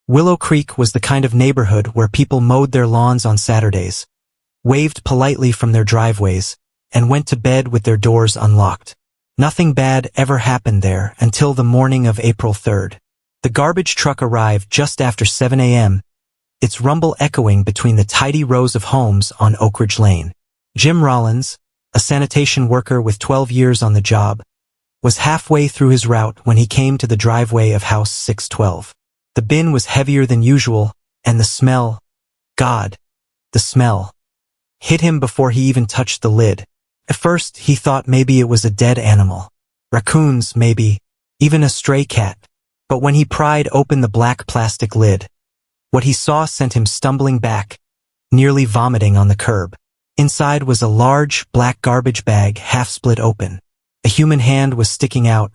Willow Creek was the kind of neighborhood where people mowed their lawns on Saturdays, waved politely from their driveways, and went to bed with their doors unlocked. Nothing bad ever happened there until the morning of April 3rd. The garbage truck arrived just after 7 a.m., its rumble echoing between the tidy rows of homes on Oak Ridge Lane. Jim Rollins, a sanitation worker with 12 years on the job, was halfway through his route when he came to the driveway of House 612. The bin was heavier than usual, and the smell, God, the smell, hit him before he even touched the lid. At first, he thought maybe it was a dead animal. Raccoons, maybe, even a stray cat. But when he pried open the black plastic lid, what he saw sent him stumbling back, nearly vomiting on the curb. Inside was a large, black garbage bag half split open. A human hand was sticking out,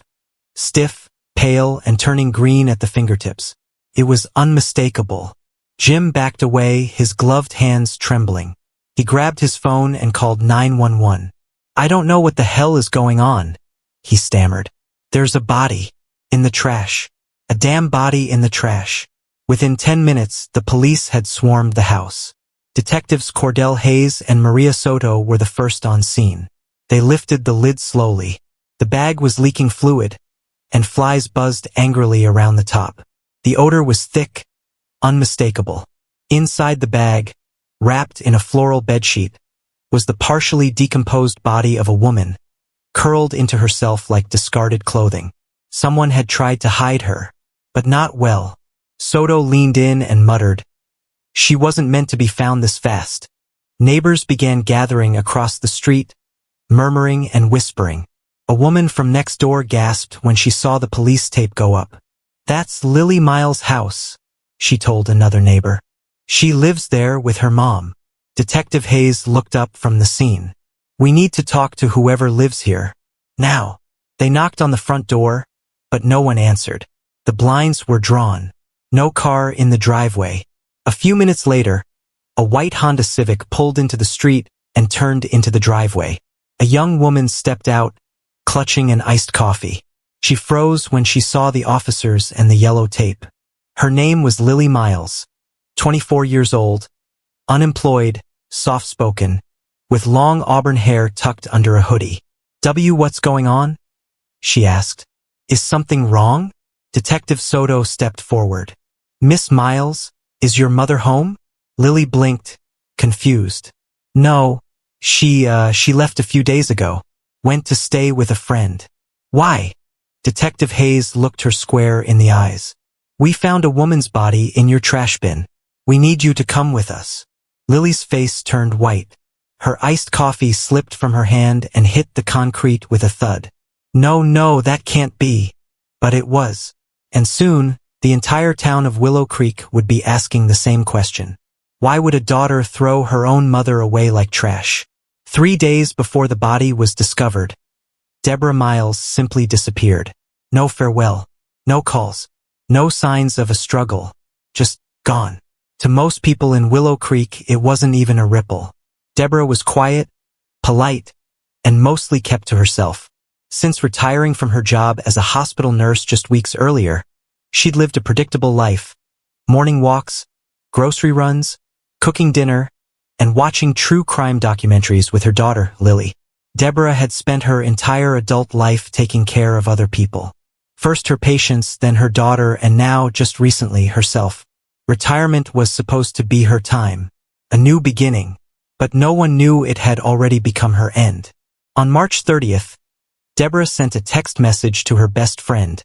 stiff, pale, and turning green at the fingertips. It was unmistakable. Jim backed away, his gloved hands trembling. He grabbed his phone and called 911. "I don't know what the hell is going on," he stammered. "There's a body in the trash. A damn body in the trash." Within 10 minutes, the police had swarmed the house. Detectives Cordell Hayes and Maria Soto were the first on scene. They lifted the lid slowly. The bag was leaking fluid, and flies buzzed angrily around the top. The odor was thick, unmistakable. Inside the bag, wrapped in a floral bedsheet, was the partially decomposed body of a woman, curled into herself like discarded clothing. Someone had tried to hide her, but not well. Soto leaned in and muttered, "She wasn't meant to be found this fast." Neighbors began gathering across the street, murmuring and whispering. A woman from next door gasped when she saw the police tape go up. "That's Lily Miles' house," she told another neighbor. "She lives there with her mom." Detective Hayes looked up from the scene. "We need to talk to whoever lives here. Now." They knocked on the front door, but no one answered. The blinds were drawn. No car in the driveway. A few minutes later, a white Honda Civic pulled into the street and turned into the driveway. A young woman stepped out, clutching an iced coffee. She froze when she saw the officers and the yellow tape. Her name was Lily Miles, 24 years old, unemployed, soft-spoken, with long auburn hair tucked under a hoodie. "What's going on?" she asked. "Is something wrong?" Detective Soto stepped forward. "Miss Miles, is your mother home?" Lily blinked, confused. "No, she left a few days ago. Went to stay with a friend." "Why?" Detective Hayes looked her square in the eyes. "We found a woman's body in your trash bin. We need you to come with us." Lily's face turned white. Her iced coffee slipped from her hand and hit the concrete with a thud. No, that can't be." But it was. And soon, the entire town of Willow Creek would be asking the same question. Why would a daughter throw her own mother away like trash? 3 days before the body was discovered, Deborah Miles simply disappeared. No farewell, no calls, no signs of a struggle, just gone. To most people in Willow Creek, it wasn't even a ripple. Deborah was quiet, polite, and mostly kept to herself. Since retiring from her job as a hospital nurse just weeks earlier, she'd lived a predictable life. Morning walks, grocery runs, cooking dinner, and watching true crime documentaries with her daughter, Lily. Deborah had spent her entire adult life taking care of other people. First her patients, then her daughter, and now, just recently, herself. Retirement was supposed to be her time, a new beginning, but no one knew it had already become her end. On March 30th, Deborah sent a text message to her best friend,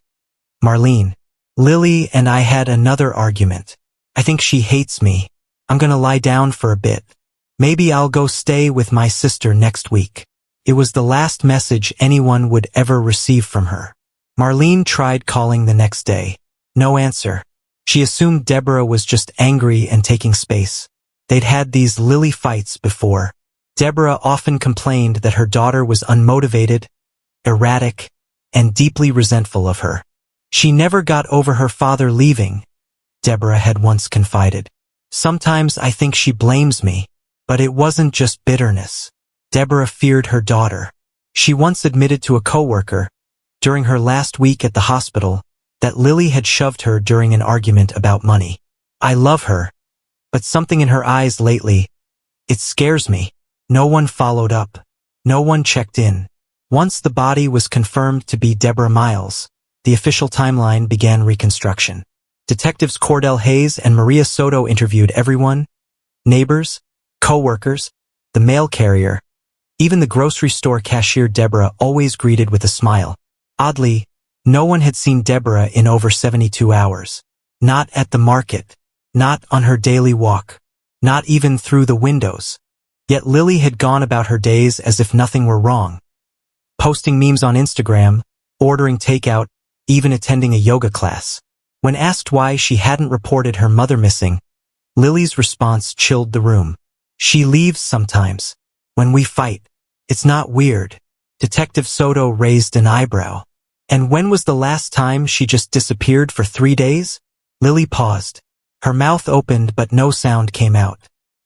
Marlene. "Lily and I had another argument. I think she hates me. I'm gonna lie down for a bit. Maybe I'll go stay with my sister next week." It was the last message anyone would ever receive from her. Marlene tried calling the next day. No answer. She assumed Deborah was just angry and taking space. They'd had these Lily fights before. Deborah often complained that her daughter was unmotivated, erratic, and deeply resentful of her. She never got over her father leaving, Deborah had once confided. "Sometimes I think she blames me, but it wasn't just bitterness." Deborah feared her daughter. She once admitted to a coworker, during her last week at the hospital, that Lily had shoved her during an argument about money. I love her, but something in her eyes lately, it scares me. No one followed up. No one checked in. Once the body was confirmed to be Deborah Miles, the official timeline began reconstruction. Detectives Cordell Hayes and Maria Soto interviewed everyone, neighbors, co-workers, the mail carrier, even the grocery store cashier Deborah always greeted with a smile. Oddly, no one had seen Deborah in over 72 hours. Not at the market, not on her daily walk, not even through the windows. Yet Lily had gone about her days as if nothing were wrong. Posting memes on Instagram, ordering takeout, even attending a yoga class. When asked why she hadn't reported her mother missing, Lily's response chilled the room. She leaves sometimes. When we fight. It's not weird. Detective Soto raised an eyebrow. And when was the last time she just disappeared for 3 days? Lily paused. Her mouth opened but no sound came out.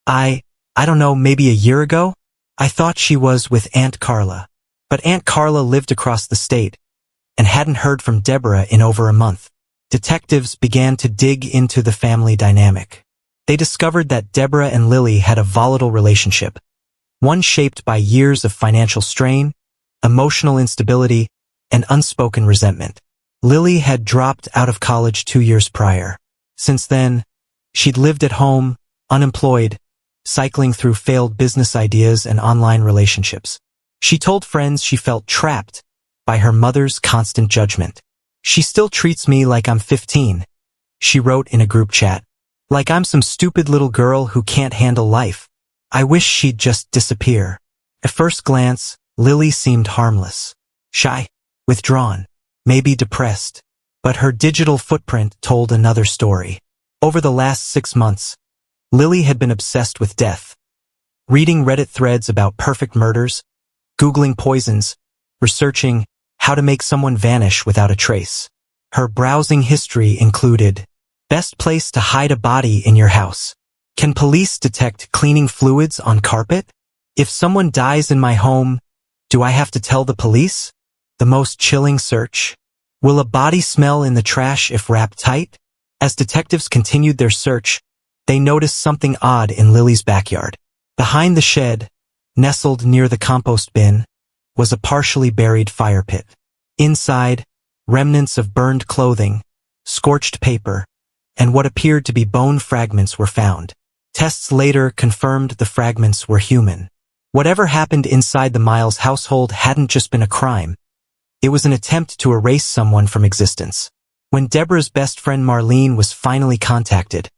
I don't know, maybe a year ago? I thought she was with Aunt Carla. But Aunt Carla lived across the state and hadn't heard from Deborah in over a month. Detectives began to dig into the family dynamic. They discovered that Deborah and Lily had a volatile relationship, one shaped by years of financial strain, emotional instability, and unspoken resentment. Lily had dropped out of college 2 years prior. Since then, she'd lived at home, unemployed, cycling through failed business ideas and online relationships. She told friends she felt trapped by her mother's constant judgment. She still treats me like I'm 15, she wrote in a group chat. Like I'm some stupid little girl who can't handle life. I wish she'd just disappear. At first glance, Lily seemed harmless. Shy, withdrawn, maybe depressed. But her digital footprint told another story. Over the last 6 months, Lily had been obsessed with death. Reading Reddit threads about perfect murders, Googling poisons, researching how to make someone vanish without a trace. Her browsing history included, best place to hide a body in your house. Can police detect cleaning fluids on carpet? If someone dies in my home, do I have to tell the police? The most chilling search. Will a body smell in the trash if wrapped tight? As detectives continued their search, they noticed something odd in Lily's backyard. Behind the shed, nestled near the compost bin, was a partially buried fire pit. Inside, remnants of burned clothing, scorched paper, and what appeared to be bone fragments were found. Tests later confirmed the fragments were human. Whatever happened inside the Miles household hadn't just been a crime. It was an attempt to erase someone from existence. When Deborah's best friend Marlene was finally contacted,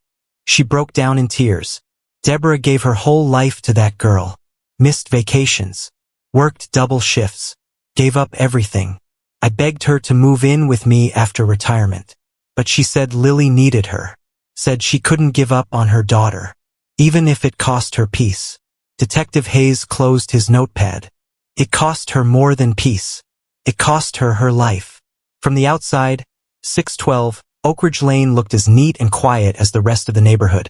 she broke down in tears. Deborah gave her whole life to that girl, missed vacations, worked double shifts, gave up everything. I begged her to move in with me after retirement. But she said Lily needed her, said she couldn't give up on her daughter, even if it cost her peace. Detective Hayes closed his notepad. It cost her more than peace. It cost her her life. From the outside, 612, Oak Ridge Lane looked as neat and quiet as the rest of the neighborhood.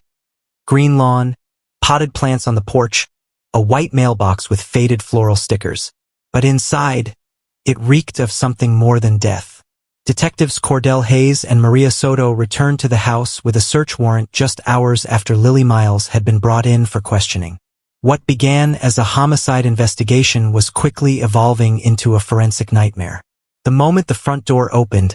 Green lawn, potted plants on the porch, a white mailbox with faded floral stickers. But inside, it reeked of something more than death. Detectives Cordell Hayes and Maria Soto returned to the house with a search warrant just hours after Lily Miles had been brought in for questioning. What began as a homicide investigation was quickly evolving into a forensic nightmare. The moment the front door opened,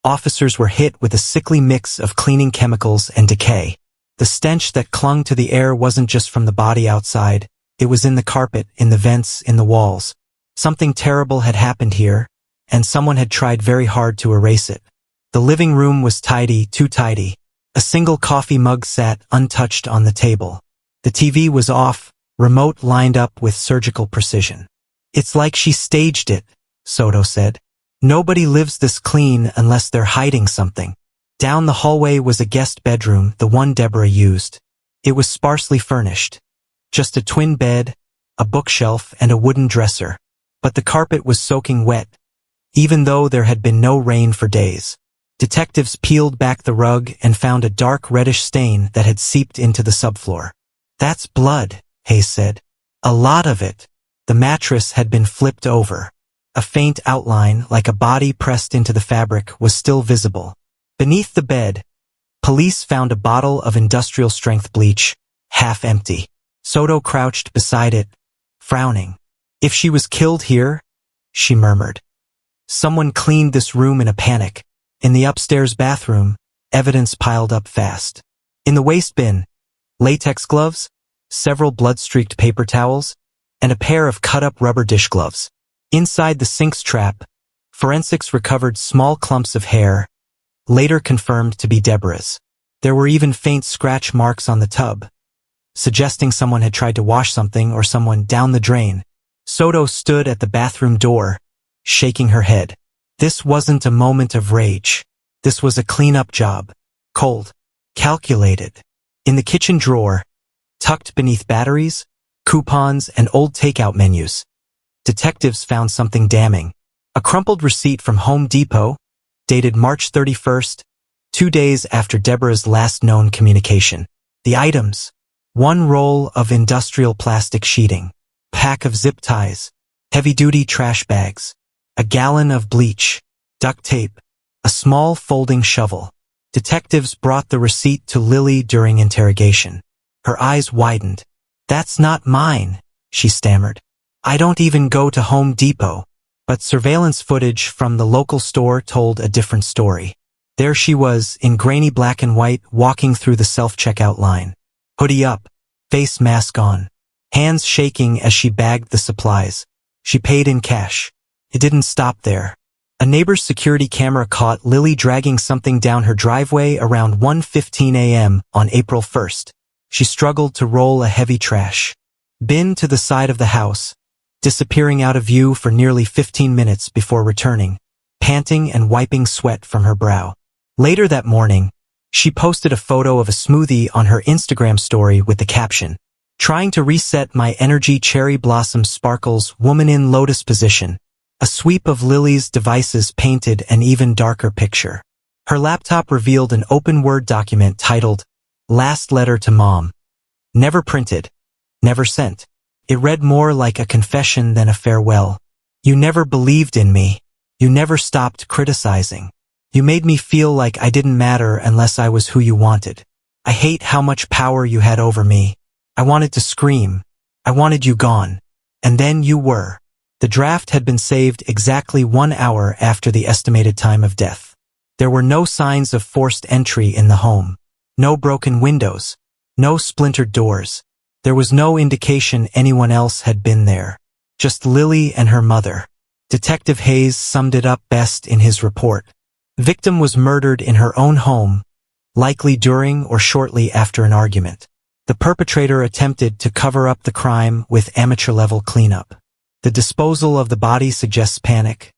officers were hit with a sickly mix of cleaning chemicals and decay. The stench that clung to the air wasn't just from the body outside, it was in the carpet, in the vents, in the walls. Something terrible had happened here, and someone had tried very hard to erase it. The living room was tidy, too tidy. A single coffee mug sat untouched on the table. The TV was off, remote lined up with surgical precision. It's like she staged it, Soto said. Nobody lives this clean unless they're hiding something. Down the hallway was a guest bedroom, the one Deborah used. It was sparsely furnished. Just a twin bed, a bookshelf, and a wooden dresser. But the carpet was soaking wet, even though there had been no rain for days. Detectives peeled back the rug and found a dark reddish stain that had seeped into the subfloor. That's blood, Hayes said. A lot of it. The mattress had been flipped over. A faint outline, like a body pressed into the fabric, was still visible. Beneath the bed, police found a bottle of industrial-strength bleach, half empty. Soto crouched beside it, frowning. "If she was killed here," she murmured. "Someone cleaned this room in a panic." In the upstairs bathroom, evidence piled up fast. In the waste bin, latex gloves, several blood-streaked paper towels, and a pair of cut-up rubber dish gloves. Inside the sink's trap, forensics recovered small clumps of hair, later confirmed to be Deborah's. There were even faint scratch marks on the tub, suggesting someone had tried to wash something or someone down the drain. Soto stood at the bathroom door, shaking her head. This wasn't a moment of rage. This was a cleanup job. Cold. Calculated. In the kitchen drawer, tucked beneath batteries, coupons, and old takeout menus, detectives found something damning. A crumpled receipt from Home Depot, dated March 31st, 2 days after Deborah's last known communication. The items: one roll of industrial plastic sheeting, pack of zip ties, heavy-duty trash bags, a gallon of bleach, duct tape, a small folding shovel. Detectives brought the receipt to Lily during interrogation. Her eyes widened. "That's not mine," she stammered. "I don't even go to Home Depot." But surveillance footage from the local store told a different story. There she was, in grainy black and white, walking through the self-checkout line. Hoodie up, face mask on, hands shaking as she bagged the supplies. She paid in cash. It didn't stop there. A neighbor's security camera caught Lily dragging something down her driveway around 1:15 a.m. on April 1st. She struggled to roll a heavy trash bin to the side of the house, disappearing out of view for nearly 15 minutes before returning, panting and wiping sweat from her brow. Later that morning, she posted a photo of a smoothie on her Instagram story with the caption, "Trying to reset my energy, cherry blossom sparkles, woman in lotus position." A sweep of Lily's devices painted an even darker picture. Her laptop revealed an open Word document titled, "Last Letter to Mom." Never printed. Never sent. It read more like a confession than a farewell. "You never believed in me. You never stopped criticizing. You made me feel like I didn't matter unless I was who you wanted. I hate how much power you had over me. I wanted to scream. I wanted you gone. And then you were." The draft had been saved exactly 1 hour after the estimated time of death. There were no signs of forced entry in the home. No broken windows. No splintered doors. There was no indication anyone else had been there. Just Lily and her mother. Detective Hayes summed it up best in his report. Victim was murdered in her own home, likely during or shortly after an argument. The perpetrator attempted to cover up the crime with amateur-level cleanup. The disposal of the body suggests panic,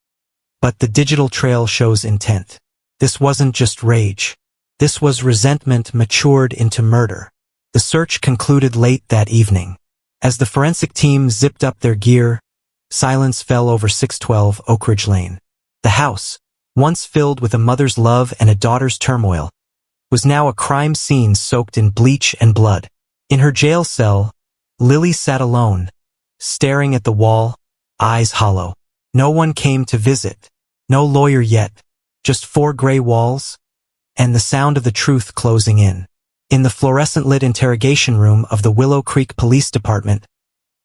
but the digital trail shows intent. This wasn't just rage. This was resentment matured into murder. The search concluded late that evening. As the forensic team zipped up their gear, silence fell over 612 Oak Ridge Lane. The house, once filled with a mother's love and a daughter's turmoil, was now a crime scene soaked in bleach and blood. In her jail cell, Lily sat alone, staring at the wall, eyes hollow. No one came to visit. No lawyer yet. Just 4 gray walls, and the sound of the truth closing in. In the fluorescent-lit interrogation room of the Willow Creek Police Department,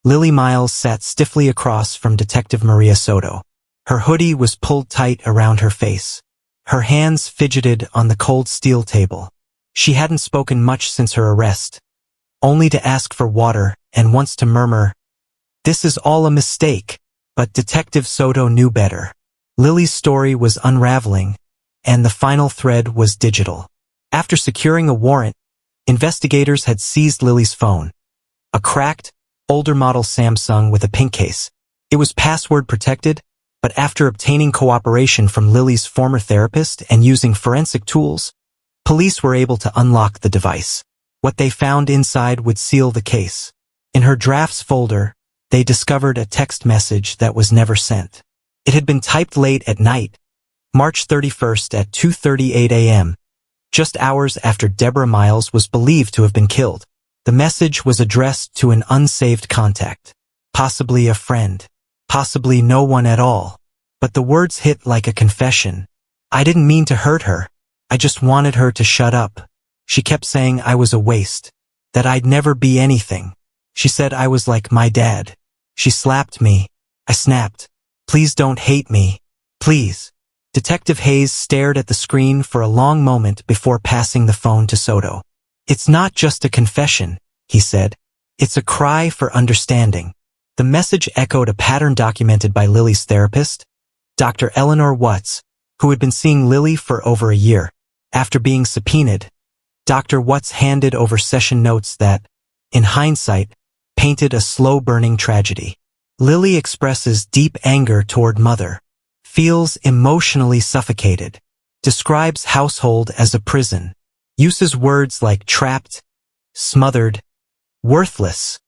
Lily Miles sat stiffly across from Detective Maria Soto. Her hoodie was pulled tight around her face. Her hands fidgeted on the cold steel table. She hadn't spoken much since her arrest, only to ask for water and once to murmur, "This is all a mistake." But Detective Soto knew better. Lily's story was unraveling, and the final thread was digital. After securing a warrant, investigators had seized Lily's phone. A cracked, older model Samsung with a pink case. It was password protected, but after obtaining cooperation from Lily's former therapist and using forensic tools, police were able to unlock the device. What they found inside would seal the case. In her drafts folder, they discovered a text message that was never sent. It had been typed late at night, March 31st at 2:38 a.m., just hours after Deborah Miles was believed to have been killed. The message was addressed to an unsaved contact, possibly a friend. Possibly no one at all. But the words hit like a confession. I didn't mean to hurt her. I just wanted her to shut up. She kept saying I was a waste, that I'd never be anything. She said I was like my dad. She slapped me. I snapped. Please don't hate me. Please. Detective Hayes stared at the screen for a long moment before passing the phone to Soto. It's not just a confession, he said. It's a cry for understanding. The message echoed a pattern documented by Lily's therapist, Dr. Eleanor Watts, who had been seeing Lily for over a year. After being subpoenaed, Dr. Watts handed over session notes that, in hindsight, painted a slow-burning tragedy. Lily expresses deep anger toward mother, feels emotionally suffocated, describes household as a prison, uses words like trapped, smothered, worthless.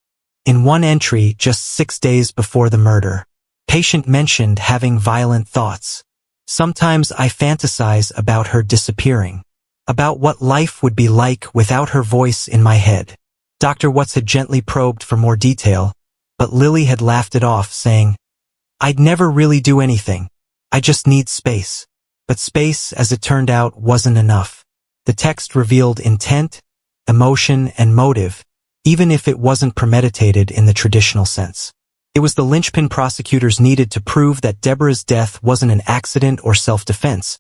In one entry just 6 days before the murder, patient mentioned having violent thoughts. Sometimes I fantasize about her disappearing, about what life would be like without her voice in my head. Dr. Watts had gently probed for more detail, but Lily had laughed it off, saying, I'd never really do anything. I just need space. But space, as it turned out, wasn't enough. The text revealed intent, emotion, and motive, even if it wasn't premeditated in the traditional sense. It was the linchpin prosecutors needed to prove that Deborah's death wasn't an accident or self-defense,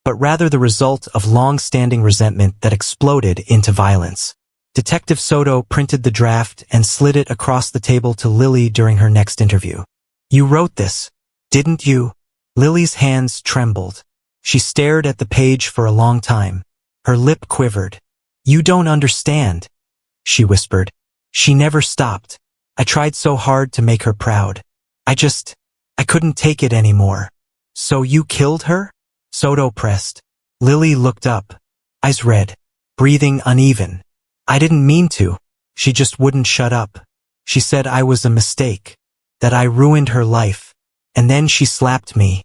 but rather the result of long-standing resentment that exploded into violence. Detective Soto printed the draft and slid it across the table to Lily during her next interview. You wrote this, didn't you? Lily's hands trembled. She stared at the page for a long time. Her lip quivered. You don't understand, she whispered. She never stopped. I tried so hard to make her proud. I couldn't take it anymore. So you killed her? Soto pressed. Lily looked up, eyes red, breathing uneven. I didn't mean to. She just wouldn't shut up. She said I was a mistake, that I ruined her life. And then she slapped me,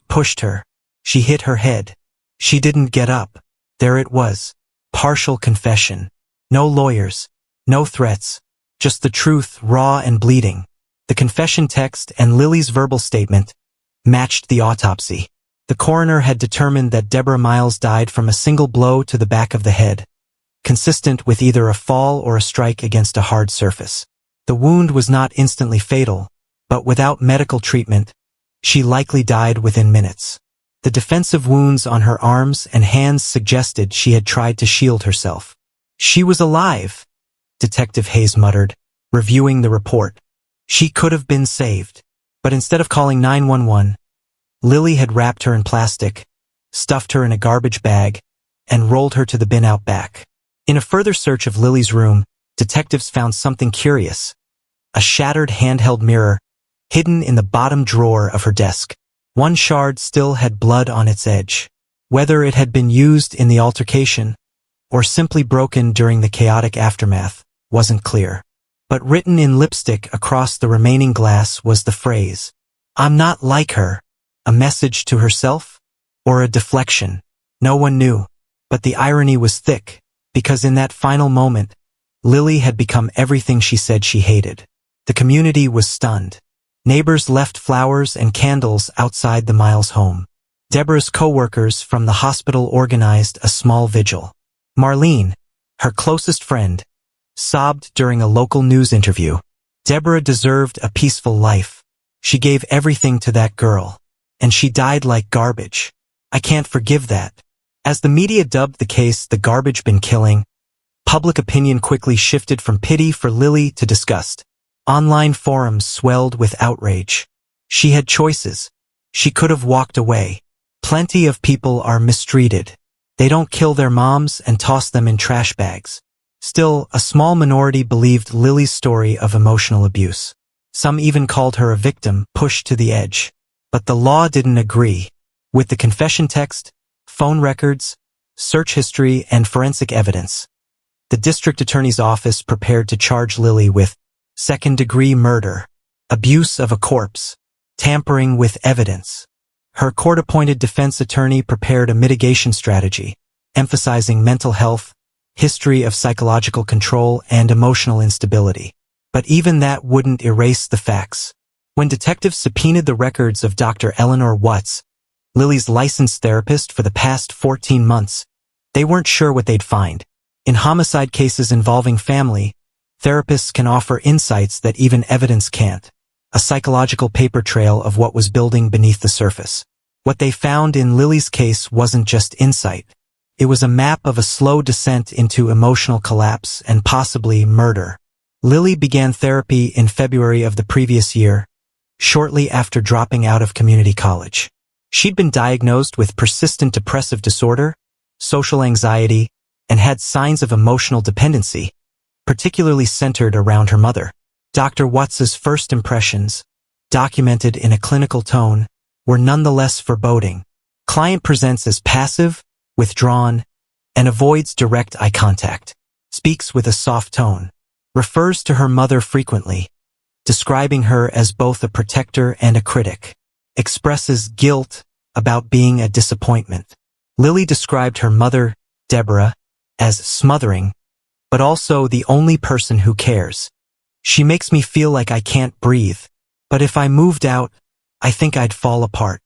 pushed her. She hit her head. She didn't get up. There it was. Partial confession. No lawyers. No threats. Just the truth, raw and bleeding. The confession text and Lily's verbal statement matched the autopsy. The coroner had determined that Deborah Miles died from a single blow to the back of the head, consistent with either a fall or a strike against a hard surface. The wound was not instantly fatal, but without medical treatment, she likely died within minutes. The defensive wounds on her arms and hands suggested she had tried to shield herself. She was alive, Detective Hayes muttered, reviewing the report. She could have been saved. But instead of calling 911, Lily had wrapped her in plastic, stuffed her in a garbage bag, and rolled her to the bin out back. In a further search of Lily's room, detectives found something curious. A shattered handheld mirror, hidden in the bottom drawer of her desk. One shard still had blood on its edge. Whether it had been used in the altercation, or simply broken during the chaotic aftermath, wasn't clear. But written in lipstick across the remaining glass was the phrase, I'm not like her. A message to herself? Or a deflection? No one knew. But the irony was thick, because in that final moment, Lily had become everything she said she hated. The community was stunned. Neighbors left flowers and candles outside the Miles home. Deborah's co-workers from the hospital organized a small vigil. Marlene, her closest friend, sobbed during a local news interview. Deborah deserved a peaceful life. She gave everything to that girl. And she died like garbage. I can't forgive that. As the media dubbed the case the garbage bin killing, public opinion quickly shifted from pity for Lily to disgust. Online forums swelled with outrage. She had choices. She could have walked away. Plenty of people are mistreated. They don't kill their moms and toss them in trash bags. Still, a small minority believed Lily's story of emotional abuse. Some even called her a victim pushed to the edge. But the law didn't agree. With the confession text, phone records, search history, and forensic evidence, the district attorney's office prepared to charge Lily with second-degree murder, abuse of a corpse, tampering with evidence. Her court-appointed defense attorney prepared a mitigation strategy, emphasizing mental health, history of psychological control, and emotional instability. But even that wouldn't erase the facts. When detectives subpoenaed the records of Dr. Eleanor Watts, Lily's licensed therapist for the past 14 months, they weren't sure what they'd find. In homicide cases involving family, therapists can offer insights that even evidence can't. A psychological paper trail of what was building beneath the surface. What they found in Lily's case wasn't just insight. It was a map of a slow descent into emotional collapse and possibly murder. Lily began therapy in February of the previous year, shortly after dropping out of community college. She'd been diagnosed with persistent depressive disorder, social anxiety, and had signs of emotional dependency, particularly centered around her mother. Dr. Watts's first impressions, documented in a clinical tone, were nonetheless foreboding. Client presents as passive, withdrawn, and avoids direct eye contact. Speaks with a soft tone. Refers to her mother frequently, describing her as both a protector and a critic. Expresses guilt about being a disappointment. Lily described her mother, Deborah, as smothering, but also the only person who cares. She makes me feel like I can't breathe, but if I moved out, I think I'd fall apart.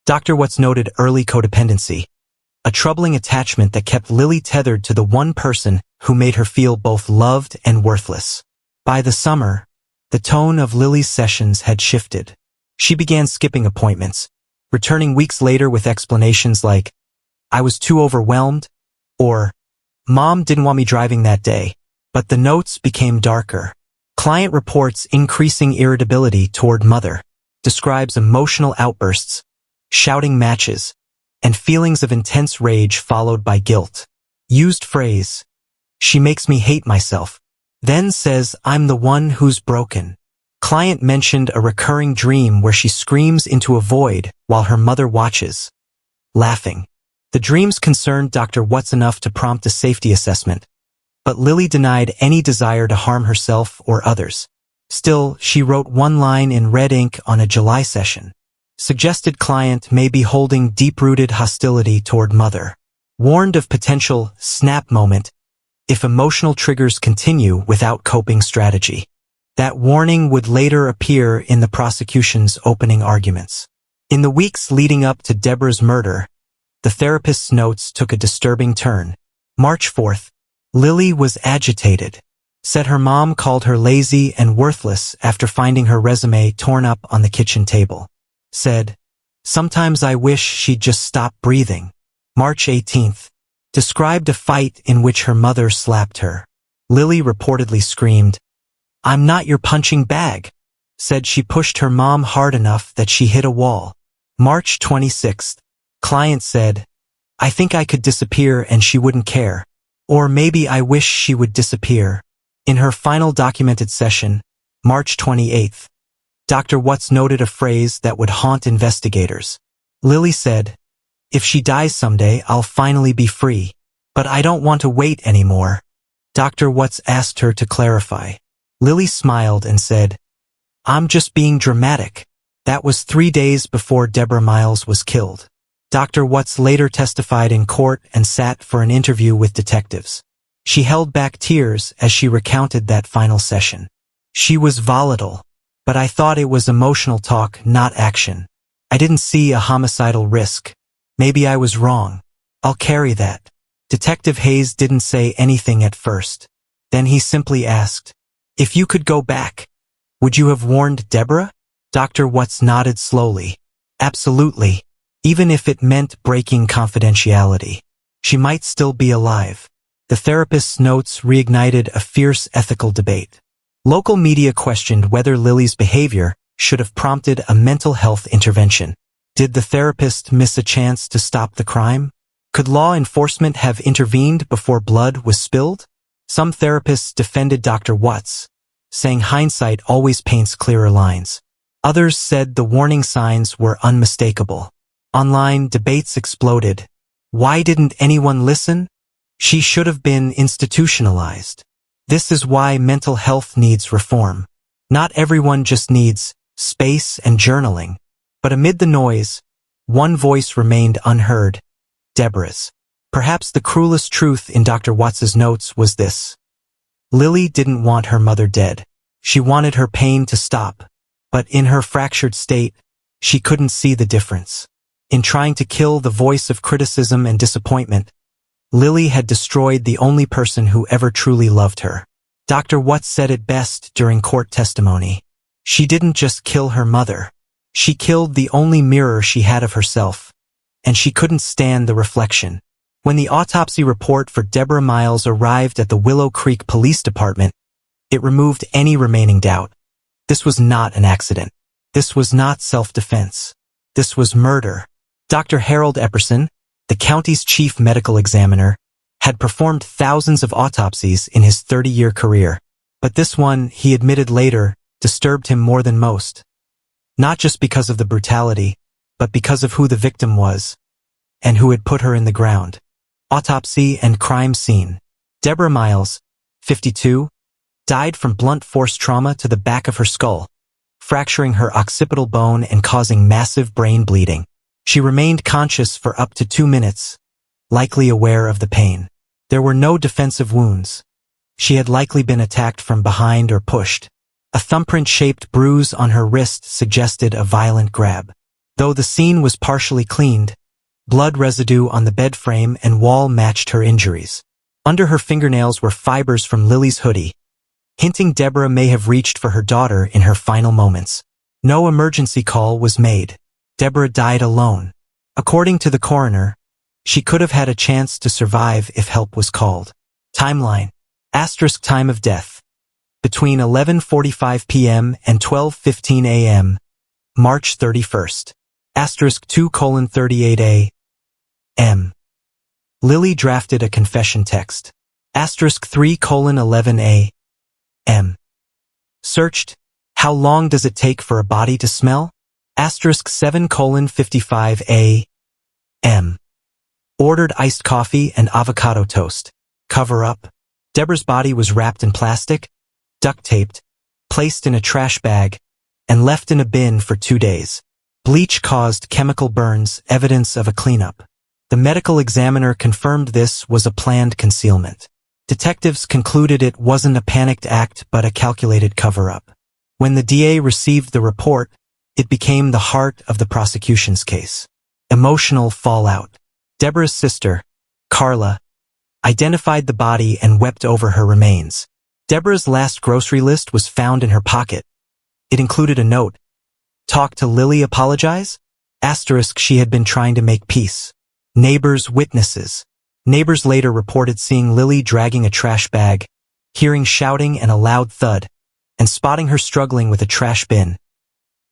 Dr. Watts noted early codependency, a troubling attachment that kept Lily tethered to the one person who made her feel both loved and worthless. By the summer, the tone of Lily's sessions had shifted. She began skipping appointments, returning weeks later with explanations like, "I was too overwhelmed," or "Mom didn't want me driving that day." But the notes became darker. Client reports increasing irritability toward mother, describes emotional outbursts, shouting matches, and feelings of intense rage followed by guilt. Used phrase, "She makes me hate myself." Then says, "I'm the one who's broken." Client mentioned a recurring dream where she screams into a void while her mother watches, laughing. The dreams concerned Dr. Watts enough to prompt a safety assessment, but Lily denied any desire to harm herself or others. Still, she wrote one line in red ink on a July session. Suggested client may be holding deep-rooted hostility toward mother. Warned of potential snap moment if emotional triggers continue without coping strategy. That warning would later appear in the prosecution's opening arguments. In the weeks leading up to Deborah's murder, the therapist's notes took a disturbing turn. March 4th, Lily was agitated. Said her mom called her lazy and worthless after finding her resume torn up on the kitchen table. Said, "Sometimes I wish she'd just stop breathing." March 18th, described a fight in which her mother slapped her. Lily reportedly screamed, "I'm not your punching bag." Said she pushed her mom hard enough that she hit a wall. March 26th, client said, "I think I could disappear and she wouldn't care. Or maybe I wish she would disappear." In her final documented session, March 28th, Dr. Watts noted a phrase that would haunt investigators. Lily said, "If she dies someday, I'll finally be free. But I don't want to wait anymore." Dr. Watts asked her to clarify. Lily smiled and said, "I'm just being dramatic." That was 3 days before Deborah Miles was killed. Dr. Watts later testified in court and sat for an interview with detectives. She held back tears as she recounted that final session. "She was volatile, but I thought it was emotional talk, not action. I didn't see a homicidal risk. Maybe I was wrong. I'll carry that." Detective Hayes didn't say anything at first. Then he simply asked, "If you could go back, would you have warned Deborah?" Dr. Watts nodded slowly. "Absolutely. Even if it meant breaking confidentiality. She might still be alive." The therapist's notes reignited a fierce ethical debate. Local media questioned whether Lily's behavior should have prompted a mental health intervention. Did the therapist miss a chance to stop the crime? Could law enforcement have intervened before blood was spilled? Some therapists defended Dr. Watts, saying hindsight always paints clearer lines. Others said the warning signs were unmistakable. Online debates exploded. Why didn't anyone listen? She should have been institutionalized. This is why mental health needs reform. Not everyone just needs space and journaling. But amid the noise, one voice remained unheard, Deborah's. Perhaps the cruelest truth in Dr. Watts's notes was this. Lily didn't want her mother dead. She wanted her pain to stop. But in her fractured state, she couldn't see the difference. In trying to kill the voice of criticism and disappointment, Lily had destroyed the only person who ever truly loved her. Dr. Watts said it best during court testimony. She didn't just kill her mother. She killed the only mirror she had of herself, and she couldn't stand the reflection. When the autopsy report for Deborah Miles arrived at the Willow Creek Police Department, it removed any remaining doubt. This was not an accident. This was not self-defense. This was murder. Dr. Harold Epperson, the county's chief medical examiner, had performed thousands of autopsies in his 30-year career. But this one, he admitted later, disturbed him more than most. Not just because of the brutality, but because of who the victim was, and who had put her in the ground. Autopsy and crime scene. Deborah Miles, 52, died from blunt force trauma to the back of her skull, fracturing her occipital bone and causing massive brain bleeding. She remained conscious for up to 2 minutes, likely aware of the pain. There were no defensive wounds. She had likely been attacked from behind or pushed. A thumbprint-shaped bruise on her wrist suggested a violent grab. Though the scene was partially cleaned, blood residue on the bed frame and wall matched her injuries. Under her fingernails were fibers from Lily's hoodie, hinting Deborah may have reached for her daughter in her final moments. No emergency call was made. Deborah died alone. According to the coroner, she could have had a chance to survive if help was called. Timeline. Asterisk time of death. Between 11:45 p.m. and 12:15 a.m., March 31st. Asterisk 2:38 a.m. Lily drafted a confession text. Asterisk 3:11 a.m. Searched. How long does it take for a body to smell? Asterisk 7:55 a.m. Ordered iced coffee and avocado toast. Cover up. Deborah's body was wrapped in plastic, duct taped, placed in a trash bag, and left in a bin for 2 days. Bleach caused chemical burns, evidence of a cleanup. The medical examiner confirmed this was a planned concealment. Detectives concluded it wasn't a panicked act but a calculated cover-up. When the DA received the report, it became the heart of the prosecution's case. Emotional fallout. Deborah's sister, Carla, identified the body and wept over her remains. Deborah's last grocery list was found in her pocket. It included a note. Talk to Lily, apologize? Asterisk she had been trying to make peace. Neighbors, witnesses. Neighbors later reported seeing Lily dragging a trash bag, hearing shouting and a loud thud, and spotting her struggling with a trash bin.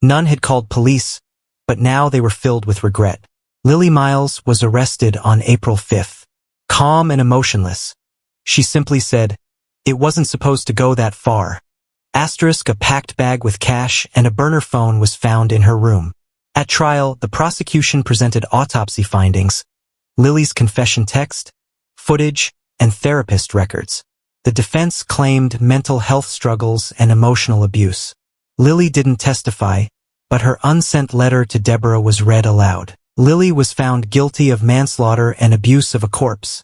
None had called police, but now they were filled with regret. Lily Miles was arrested on April 5th. Calm and emotionless. She simply said, "It wasn't supposed to go that far." Asterisk a packed bag with cash and a burner phone was found in her room. At trial, the prosecution presented autopsy findings, Lily's confession text, footage, and therapist records. The defense claimed mental health struggles and emotional abuse. Lily didn't testify, but her unsent letter to Deborah was read aloud. Lily was found guilty of manslaughter and abuse of a corpse,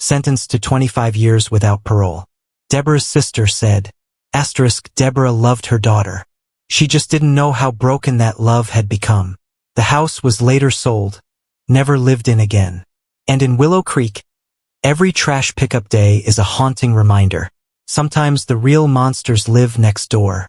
sentenced to 25 years without parole. Deborah's sister said, asterisk, Deborah loved her daughter. She just didn't know how broken that love had become. The house was later sold, never lived in again. And in Willow Creek, every trash pickup day is a haunting reminder. Sometimes the real monsters live next door.